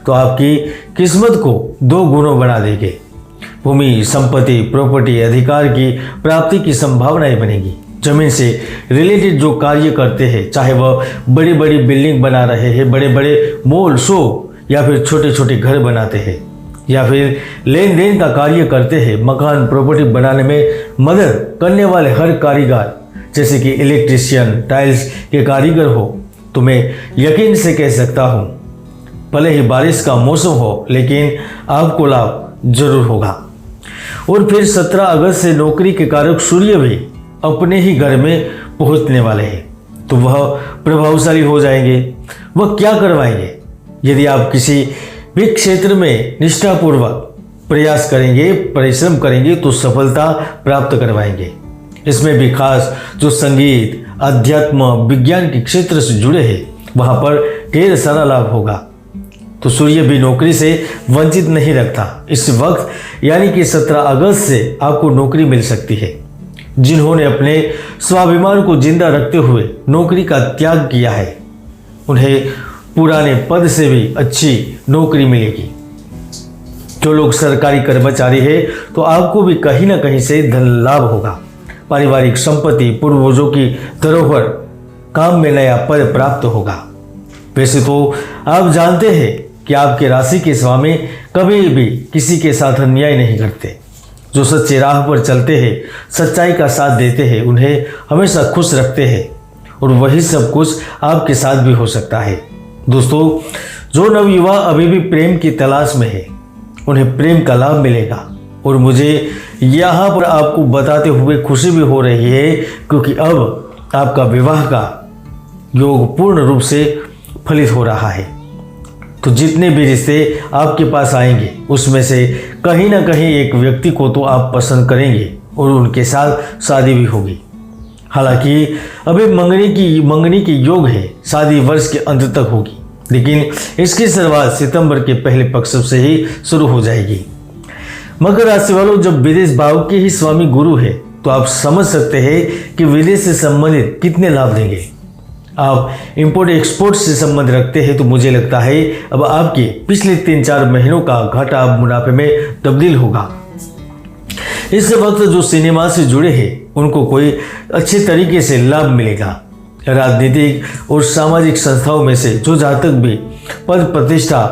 तो आपकी किस्मत को 2 गुणों बना देंगे। भूमि, संपत्ति, प्रॉपर्टी, अधिकार की प्राप्ति की संभावनाएं बनेगी। जमीन से रिलेटेड जो कार्य करते हैं, चाहे वह बड़ी बड़ी बिल्डिंग बना रहे हैं, बड़े बड़े मॉल, शो, या फिर छोटे छोटे घर बनाते हैं, या फिर लेन देन का कार्य करते हैं, मकान प्रॉपर्टी बनाने में मदद करने वाले हर कारीगर, जैसे कि इलेक्ट्रिशियन, टाइल्स के कारीगर हो, तो मैं यकीन से कह सकता हूँ भले ही बारिश का मौसम हो, लेकिन आपको लाभ जरूर होगा। और फिर 17 अगस्त से नौकरी के कारक सूर्य भी अपने ही घर में पहुंचने वाले हैं, तो वह प्रभावशाली हो जाएंगे। वह क्या करवाएंगे? यदि आप किसी भी क्षेत्र में निष्ठापूर्वक प्रयास करेंगे, परिश्रम करेंगे, तो सफलता प्राप्त करवाएंगे। इसमें भी खास जो संगीत, अध्यात्म, विज्ञान के क्षेत्र से जुड़े हैं, वहाँ पर ढेर सारा लाभ होगा। तो सूर्य भी नौकरी से वंचित नहीं रखता। इस वक्त यानी कि 17 अगस्त से आपको नौकरी मिल सकती है। जिन्होंने अपने स्वाभिमान को जिंदा रखते हुए नौकरी का त्याग किया है, उन्हें पुराने पद से भी अच्छी नौकरी मिलेगी। जो लोग सरकारी कर्मचारी हैं, तो आपको भी कहीं ना कहीं से धन लाभ होगा। पारिवारिक संपत्ति, पूर्वजों की धरोहर, काम में नया पद प्राप्त होगा। वैसे तो आप जानते हैं कि आपके राशि के स्वामी कभी भी किसी के साथ अन्याय नहीं करते। जो सच्चे राह पर चलते हैं, सच्चाई का साथ देते हैं, उन्हें हमेशा खुश रखते हैं, और वही सब कुछ आपके साथ भी हो सकता है। दोस्तों, जो नवयुवा अभी भी प्रेम की तलाश में है, उन्हें प्रेम का लाभ मिलेगा। और मुझे यहाँ पर आपको बताते हुए खुशी भी हो रही है, क्योंकि अब आपका विवाह का योग पूर्ण रूप से फलित हो रहा है। तो जितने भी रिश्ते आपके पास आएंगे, उसमें से कहीं ना कहीं एक व्यक्ति को तो आप पसंद करेंगे, और उनके साथ शादी भी होगी। हालांकि अभी मंगनी की योग है, शादी वर्ष के अंत तक होगी, लेकिन इसकी शुरुआत सितंबर के पहले पक्ष से ही शुरू हो जाएगी। मकर राशि वालों, जब विदेश भाव के ही स्वामी गुरु है, तो आप समझ सकते हैं कि विदेश से संबंधित कितने लाभ देंगे। आप इंपोर्ट एक्सपोर्ट से संबंध रखते हैं, तो मुझे लगता है अब आपके पिछले 3-4 महीनों का घाटा अब मुनाफे में तब्दील होगा। इस वक्त जो सिनेमा से जुड़े हैं, उनको कोई अच्छे तरीके से लाभ मिलेगा। राजनीतिक और सामाजिक संस्थाओं में से जो जातक भी पद प्रतिष्ठा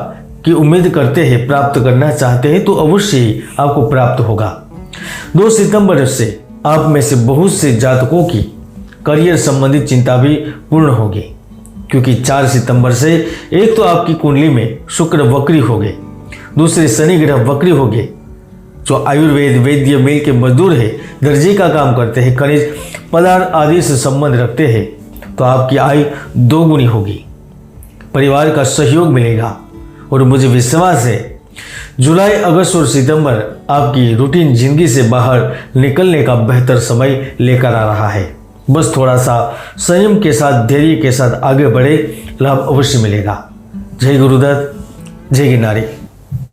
की उम्मीद करते हैं, प्राप्त करना चाहते हैं, तो अवश्य ही आपको प्राप्त होगा। 2 सितंबर से आप में से बहुत से जातकों की करियर संबंधित चिंता भी पूर्ण होगी, क्योंकि 4 सितंबर से एक तो आपकी कुंडली में शुक्र वक्री हो गए, दूसरे शनि ग्रह वक्री हो गए। जो आयुर्वेद, वैद्य, मिल के मजदूर है, दर्जी का काम करते हैं, खनिज पदार्थ आदि से संबंध रखते हैं, तो आपकी आय 2 गुनी होगी। परिवार का सहयोग मिलेगा, और मुझे विश्वास है जुलाई, अगस्त और सितंबर आपकी रूटीन जिंदगी से बाहर निकलने का बेहतर समय लेकर आ रहा है। बस थोड़ा सा संयम के साथ, धैर्य के साथ आगे बढ़े, लाभ अवश्य मिलेगा। जय गुरुदत्त, जय गिरनारी।